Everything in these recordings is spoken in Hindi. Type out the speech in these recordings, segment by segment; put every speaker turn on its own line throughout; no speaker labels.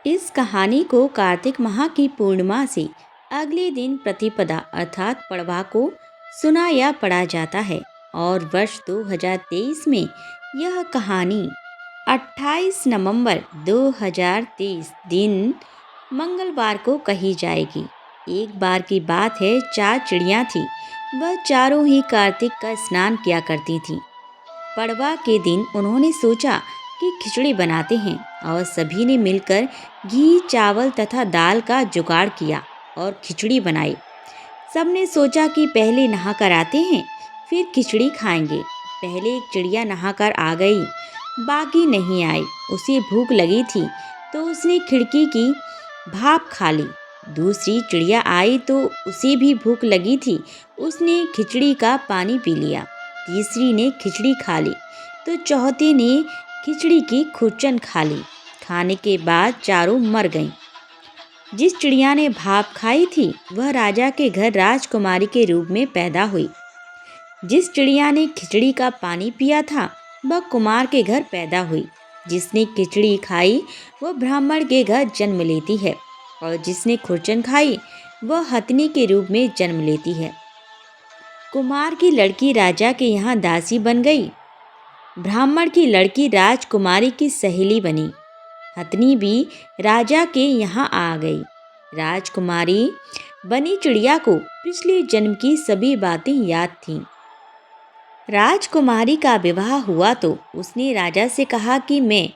इस कहानी को कार्तिक माह की पूर्णिमा से अगले दिन प्रतिपदा अर्थात पड़वा को सुना या पढ़ा जाता है और वर्ष 2023 में यह कहानी 28 नवंबर 2023 दिन मंगलवार को कही जाएगी। एक बार की बात है, 4 चिड़ियाँ थीं। वह चारों ही कार्तिक का स्नान किया करती थीं। पड़वा के दिन उन्होंने सोचा कि खिचड़ी बनाते हैं और सभी ने मिलकर घी, चावल तथा दाल का जुगाड़ किया और खिचड़ी बनाई। सबने सोचा कि पहले नहाकर आते हैं, फिर खिचड़ी खाएंगे। पहले एक चिड़िया नहाकर आ गई, बाकी नहीं आई। उसे भूख लगी थी तो उसने खिड़की की भाप खा ली। दूसरी चिड़िया आई तो उसे भी भूख लगी थी, उसने खिचड़ी का पानी पी लिया। तीसरी ने खिचड़ी खा ली तो चौथी ने खिचड़ी की खुरचन खा ली। खाने के बाद चारों मर गईं। जिस चिड़िया ने भाप खाई थी वह राजा के घर राजकुमारी के रूप में पैदा हुई। जिस चिड़िया ने खिचड़ी का पानी पिया था वह कुमार के घर पैदा हुई। जिसने खिचड़ी खाई वह ब्राह्मण के घर जन्म लेती है और जिसने खुरचन खाई वह हथनी के रूप में जन्म लेती है। कुमार की लड़की राजा के यहाँ दासी बन गई। ब्राह्मण की लड़की राजकुमारी की सहेली बनी। हथनी भी राजा के यहाँ आ गई। राजकुमारी बनी चिड़िया को पिछले जन्म की सभी बातें याद थीं। राजकुमारी का विवाह हुआ तो उसने राजा से कहा कि मैं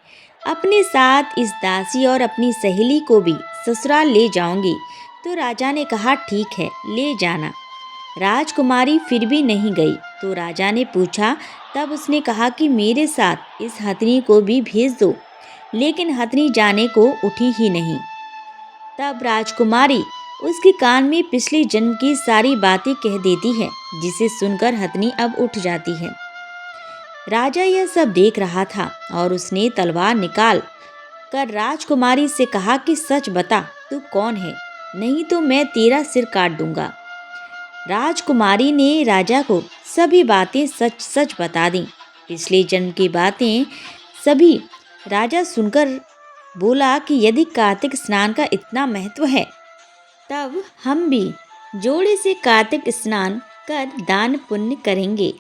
अपने साथ इस दासी और अपनी सहेली को भी ससुराल ले जाऊंगी। तो राजा ने कहा ठीक है, ले जाना। राजकुमारी फिर भी नहीं गई तो राजा ने पूछा, तब उसने कहा कि मेरे साथ इस हथनी को भी भेज दो। लेकिन हथनी जाने को उठी ही नहीं। तब राजकुमारी उसके कान में पिछले जन्म की सारी बातें कह देती है, जिसे सुनकर हथनी अब उठ जाती है। राजा यह सब देख रहा था और उसने तलवार निकाल कर राजकुमारी से कहा कि सच बता, तू कौन है, नहीं तो मैं तेरा सिर काट दूंगा। राजकुमारी ने राजा को सभी बातें सच सच बता दी, पिछले जन्म की बातें सभी। राजा सुनकर बोला कि यदि कार्तिक स्नान का इतना महत्व है तब हम भी जोड़े से कार्तिक स्नान कर दान पुण्य करेंगे।